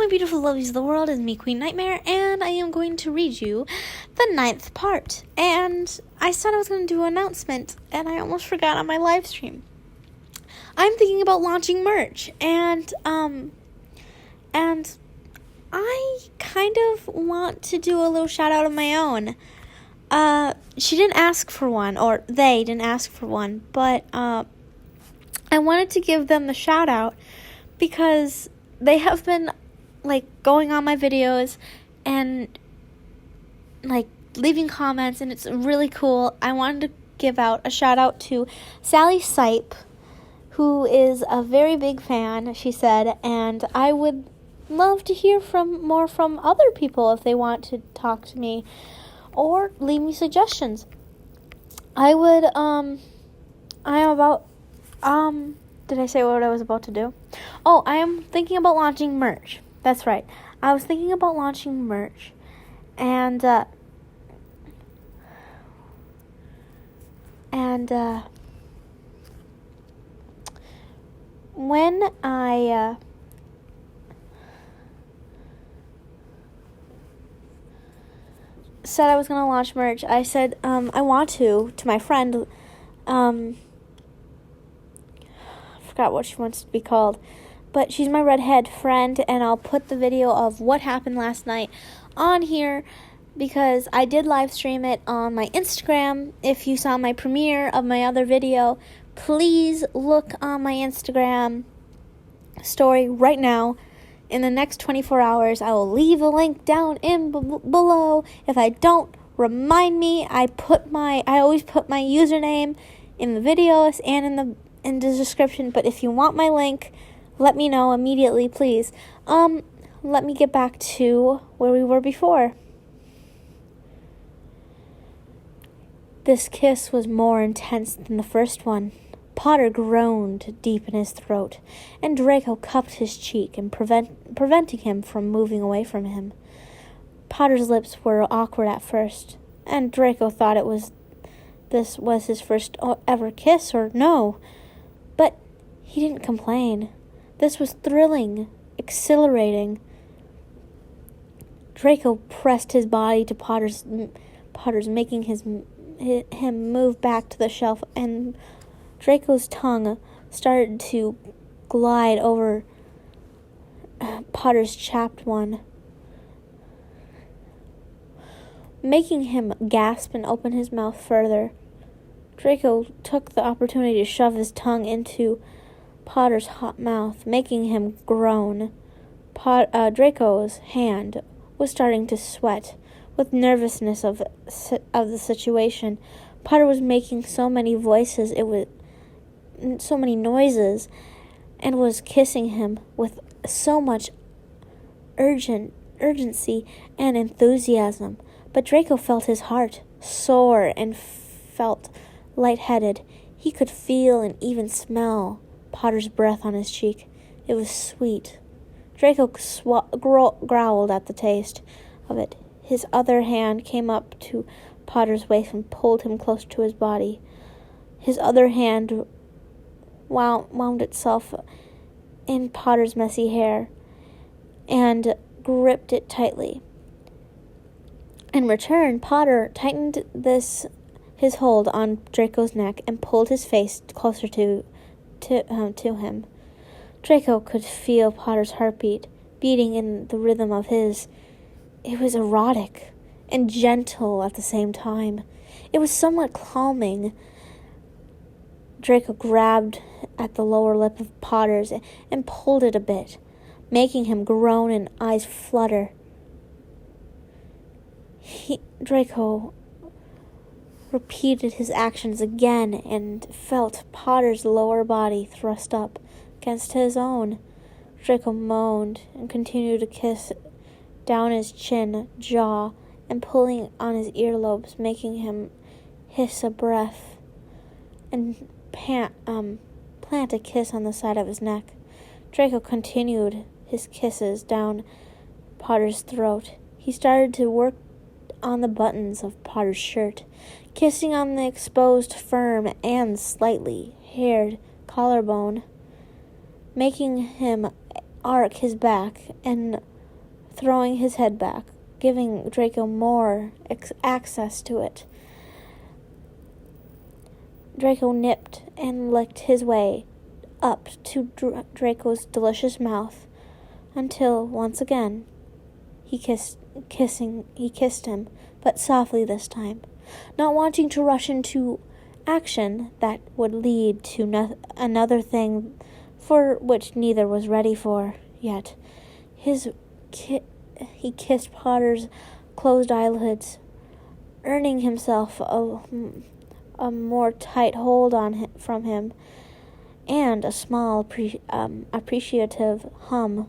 my beautiful lovelies of the world, it's me, Queen Nightmare, and I am going to read you the 9th part. And I said I was going to do an announcement, and I almost forgot on my live stream. I'm thinking about launching merch, and I kind of want to do a little shout out of my own. She didn't ask for one, or they didn't ask for one, but I wanted to give them the shout out because they have been going on my videos and leaving comments, and it's really cool. I wanted to give out a shout out to Sally Sipe, who is a very big fan, she said, and I would love to hear more from other people if they want to talk to me or leave me suggestions. I am about did I say what I was about to do? Oh, I am thinking about launching merch. That's right. I was thinking about launching merch. And when I said I was going to launch merch, I said I want to my friend, I forgot what she wants to be called, but she's my redhead friend, and I'll put the video of what happened last night on here because I did live stream it on my Instagram. If you saw my premiere of my other video, please look on my Instagram story right now. In the next 24 hours, I will leave a link down in below. If I don't, remind me. I always put my username in the videos and in the description. But if you want my link, let me know immediately, please. Let me get back to where we were before. This kiss was more intense than the first one. Potter groaned deep in his throat, and Draco cupped his cheek and preventing him from moving away from him. Potter's lips were awkward at first, and Draco thought this was his first ever kiss, or no. But he didn't complain. This was thrilling, exhilarating. Draco pressed his body to Potter's making him move back to the shelf, and Draco's tongue started to glide over Potter's chapped one, making him gasp and open his mouth further. Draco took the opportunity to shove his tongue into Potter's hot mouth, making him groan. Draco's hand was starting to sweat with nervousness of the situation. Potter was making so many noises, and was kissing him with so much urgency and enthusiasm. But Draco felt his heart soar and felt lightheaded. He could feel and even smell Potter's breath on his cheek. It was sweet. Draco growled at the taste of it. His other hand came up to Potter's waist and pulled him close to his body. His other hand wound itself in Potter's messy hair and gripped it tightly. In return, Potter tightened his hold on Draco's neck and pulled his face closer to him. Draco could feel Potter's heartbeat beating in the rhythm of his. It was erotic and gentle at the same time. It was somewhat calming. Draco grabbed at the lower lip of Potter's and pulled it a bit, making him groan and eyes flutter. Draco repeated his actions again and felt Potter's lower body thrust up against his own. Draco moaned and continued to kiss down his chin, jaw, and pulling on his earlobes, making him hiss a breath and plant a kiss on the side of his neck. Draco continued his kisses down Potter's throat. He started to work on the buttons of Potter's shirt, kissing on the exposed firm and slightly haired collarbone, making him arc his back and throwing his head back, giving Draco more access to it. Draco nipped and licked his way up to Draco's delicious mouth until, once again, he kissed him, but softly this time, not wanting to rush into action that would lead to another thing for which neither was ready for yet. He kissed Potter's closed eyelids, earning himself a more tight hold from him, and a small appreciative hum.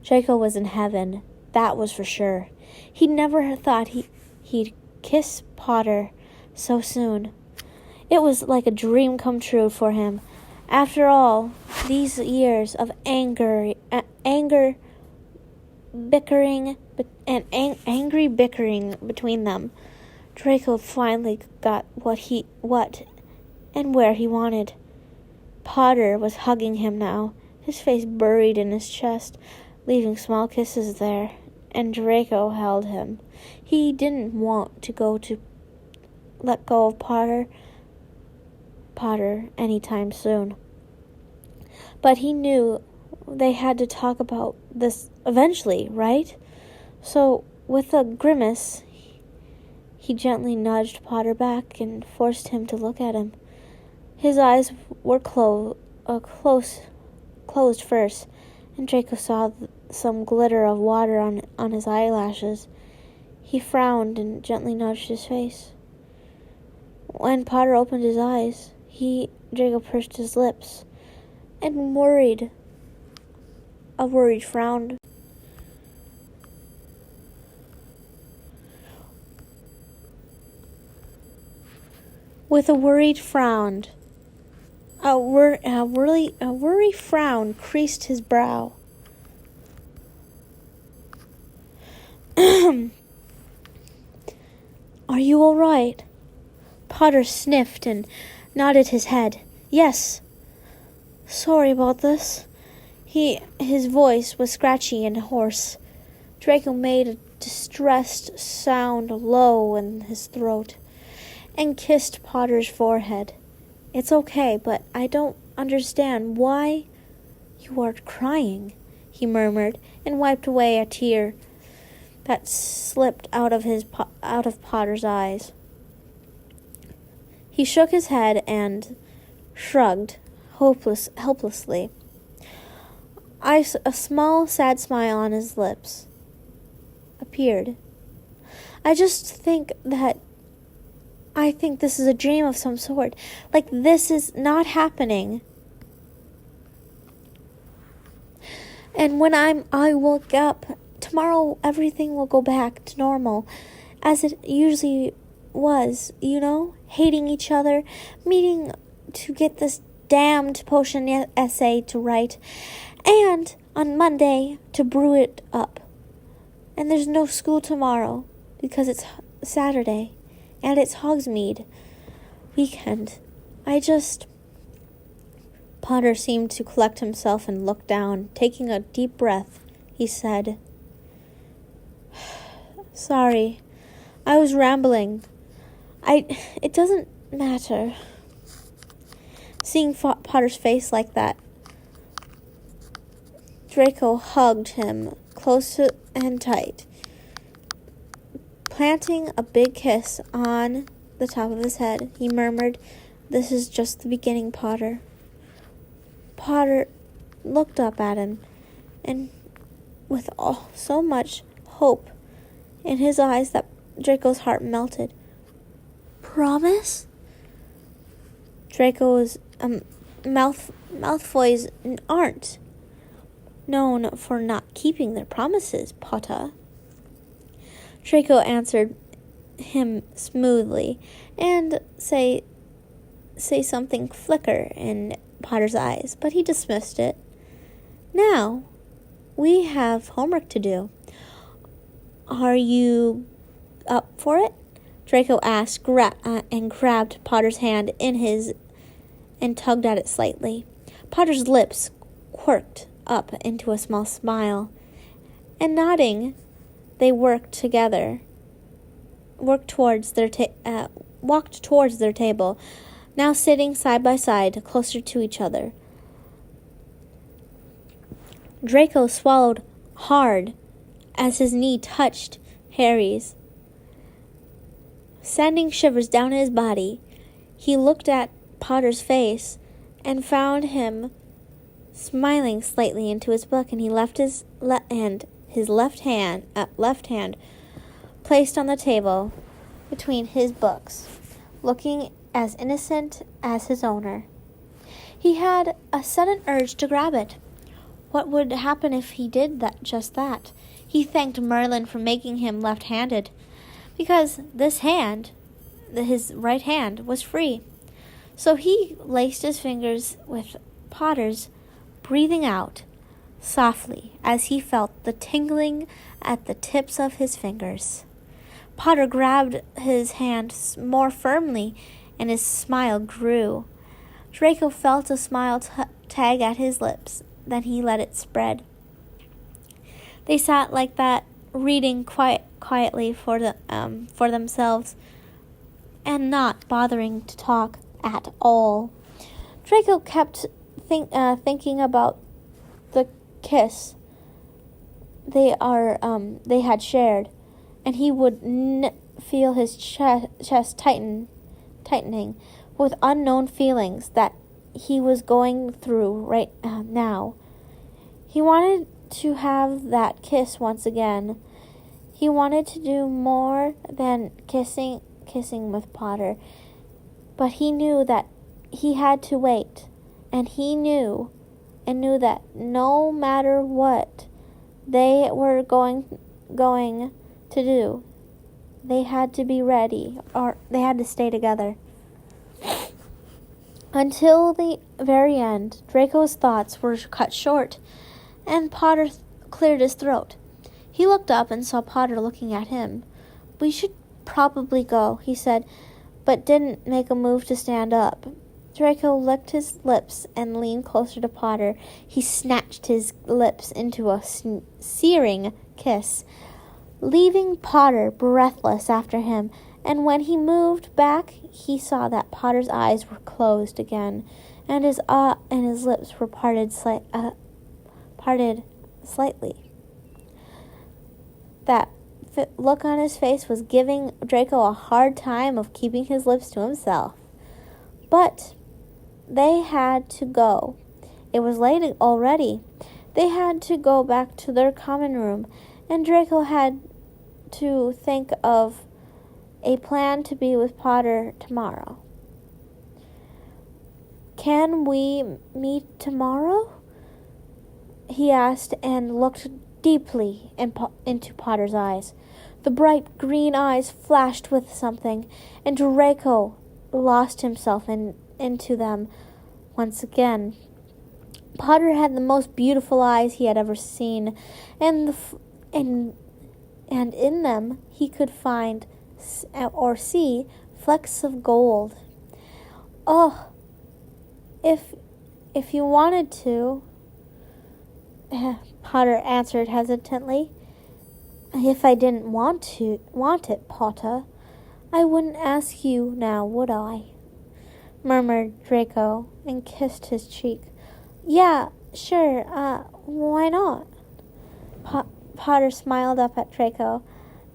Draco was in heaven, that was for sure. He never thought he'd kiss Potter so soon. It was like a dream come true for him. After all these years of angry bickering between them, Draco finally got what and where he wanted. Potter was hugging him now, his face buried in his chest, leaving small kisses there, and Draco held him. He didn't want to let go of Potter anytime soon. But he knew they had to talk about this eventually, right? So, with a grimace, he gently nudged Potter back and forced him to look at him. His eyes were closed first, and Draco saw some glitter of water on his eyelashes. He frowned and gently nudged his face. When Potter opened his eyes, Draco pursed his lips, and a worried frown. With a worried frown, a worried frown creased his brow. Are you all right? Potter sniffed and nodded his head. Yes. Sorry about this. His voice was scratchy and hoarse. Draco made a distressed sound low in his throat and kissed Potter's forehead. It's okay, but I don't understand why you are crying, he murmured, and wiped away a tear that slipped out of Potter's eyes. He shook his head and shrugged helplessly. A small, sad smile on his lips appeared. I think this is a dream of some sort. Like this is not happening. And when I woke up tomorrow, everything will go back to normal, as it usually was, hating each other, meeting to get this damned potion essay to write, and on Monday to brew it up. And there's no school tomorrow because it's Saturday, and it's Hogsmeade weekend. Potter seemed to collect himself and look down. Taking a deep breath, he said, Sorry, I was rambling. It doesn't matter. Seeing Potter's face like that, Draco hugged him close and tight, planting a big kiss on the top of his head. He murmured, This is just the beginning, Potter. Potter looked up at him, and with so much hope in his eyes that Draco's heart melted. Promise? Draco's Malfoys aren't known for not keeping their promises, Potter. Draco answered him smoothly and say something flicker in Potter's eyes, but he dismissed it. Now, we have homework to do. Are you up for it? Draco asked and grabbed Potter's hand in his and tugged at it slightly. Potter's lips quirked up into a small smile, and nodding, they walked towards their table, now sitting side by side, closer to each other. Draco swallowed hard as his knee touched Harry's, sending shivers down his body. He looked at Potter's face and found him smiling slightly into his book, and he left his left hand placed on the table between his books, looking as innocent as his owner. He had a sudden urge to grab it. What would happen if he did just that? He thanked Merlin for making him left-handed, because this hand, his right hand, was free. So he laced his fingers with Potter's, breathing out softly as he felt the tingling at the tips of his fingers. Potter grabbed his hand more firmly, and his smile grew. Draco felt a smile tag at his lips. Then he let it spread. They sat like that, reading quietly for themselves, and not bothering to talk at all. Draco kept thinking about the kiss they had shared, and he would feel his chest tightening with unknown feelings that he was going through right now. He wanted to have that kiss once again. He wanted to do more than kissing with Potter, but he knew that he had to wait, and he knew that no matter what they were going to do, they had to be ready, or they had to stay together. Until the very end, Draco's thoughts were cut short, and Potter cleared his throat. He looked up and saw Potter looking at him. "We should probably go," he said, but didn't make a move to stand up. Draco licked his lips and leaned closer to Potter. He snatched his lips into a searing kiss, leaving Potter breathless after him. And when he moved back, he saw that Potter's eyes were closed again, and his lips were parted slightly. That look on his face was giving Draco a hard time of keeping his lips to himself. But they had to go. It was late already. They had to go back to their common room, and Draco had to think of a plan to be with Potter tomorrow. "Can we meet tomorrow?" he asked, and looked deeply into Potter's eyes. The bright green eyes flashed with something, and Draco lost himself into them once again. Potter had the most beautiful eyes he had ever seen, and in them he could find or see flecks of gold. "Oh, if you wanted to," Potter answered hesitantly. "If I didn't want it, Potter, I wouldn't ask you now, would I?" murmured Draco, and kissed his cheek. "Yeah, sure, why not?" Potter smiled up at Draco,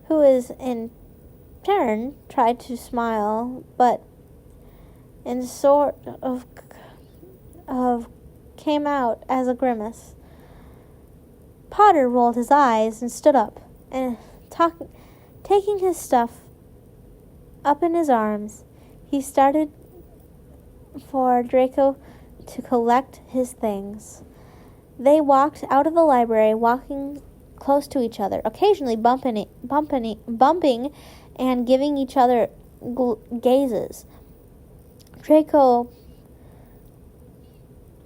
who in turn tried to smile, but in sort of came out as a grimace. Potter rolled his eyes and stood up, and taking his stuff up in his arms, he started for Draco to collect his things. They walked out of the library, walking close to each other, occasionally bumping and giving each other gazes. Draco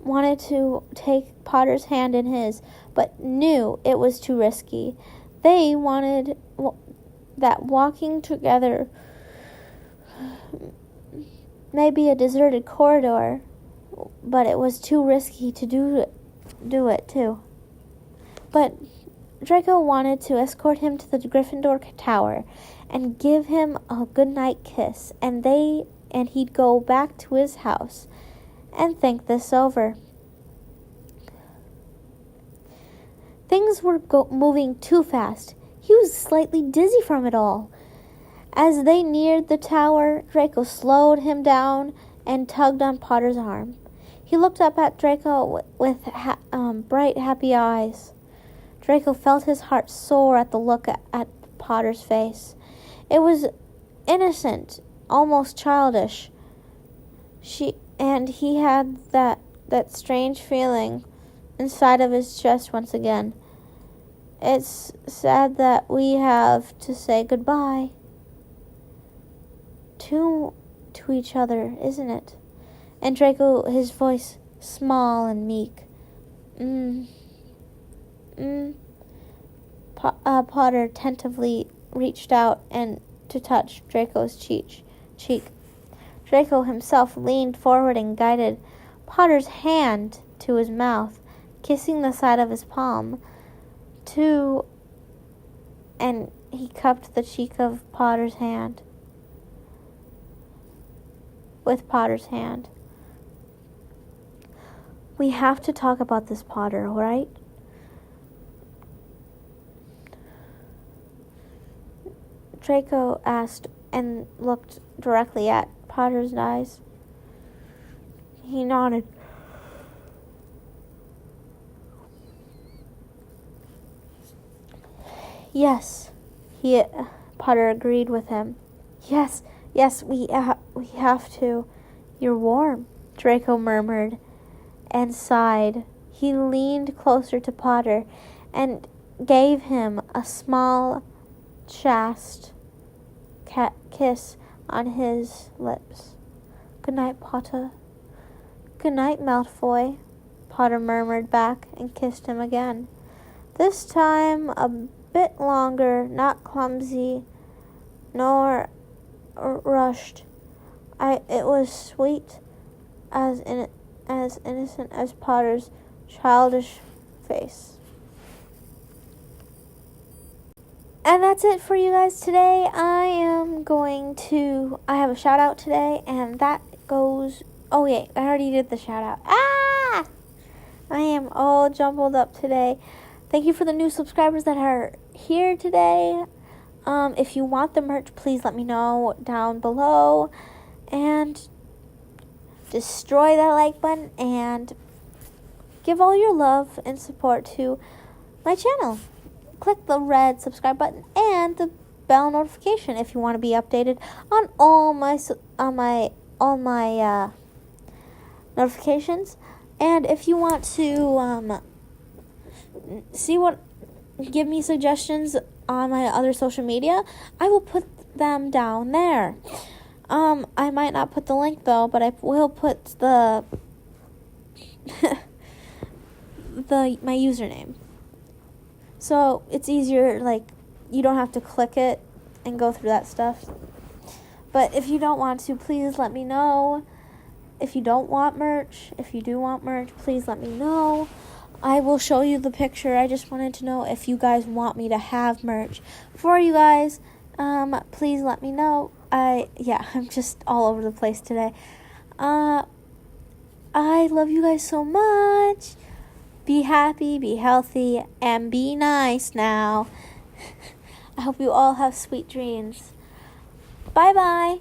wanted to take Potter's hand in his, but knew it was too risky. They wanted that walking together, maybe a deserted corridor, but it was too risky to do it too. But Draco wanted to escort him to the Gryffindor Tower and give him a goodnight kiss, and he'd go back to his house and think this over. Things were moving too fast. He was slightly dizzy from it all. As they neared the tower, Draco slowed him down and tugged on Potter's arm. He looked up at Draco with bright, happy eyes. Draco felt his heart soar at the look at Potter's face. It was innocent, almost childish. He had that strange feeling inside of his chest once again. It's sad that we have to say goodbye to each other, isn't it? And Draco, his voice small and meek. Potter tentatively reached out and to touch Draco's cheek. Draco himself leaned forward and guided Potter's hand to his mouth, kissing the side of his palm, and he cupped the cheek of Potter's hand with Potter's hand. We have to talk about this, Potter, all right? Draco asked and looked directly at Potter's eyes. He nodded. Yes, Potter agreed with him. Yes, we have to. You're warm, Draco murmured and sighed. He leaned closer to Potter and gave him a small, chaste kiss on his lips. Good night, Potter. Good night, Malfoy, Potter murmured back and kissed him again. This time a bit longer, not clumsy, nor rushed. It was sweet, as innocent as Potter's childish face. And that's it for you guys today. I have a shout out today, and that goes, oh yeah, I already did the shout out. I am all jumbled up today. Thank you for the new subscribers that are here today. If you want the merch, please let me know down below. And destroy that like button and give all your love and support to my channel. Click the red subscribe button and the bell notification if you want to be updated on all my notifications. And if you want to give me suggestions on my other social media, I will put them down there. I might not put the link though, but I will put my username. So it's easier, you don't have to click it and go through that stuff. But if you don't want to, please let me know. If you don't want merch, if you do want merch, please let me know. I will show you the picture. I just wanted to know if you guys want me to have merch for you guys. Please let me know. I'm just all over the place today. I love you guys so much. Be happy, be healthy, and be nice now. I hope you all have sweet dreams. Bye-bye.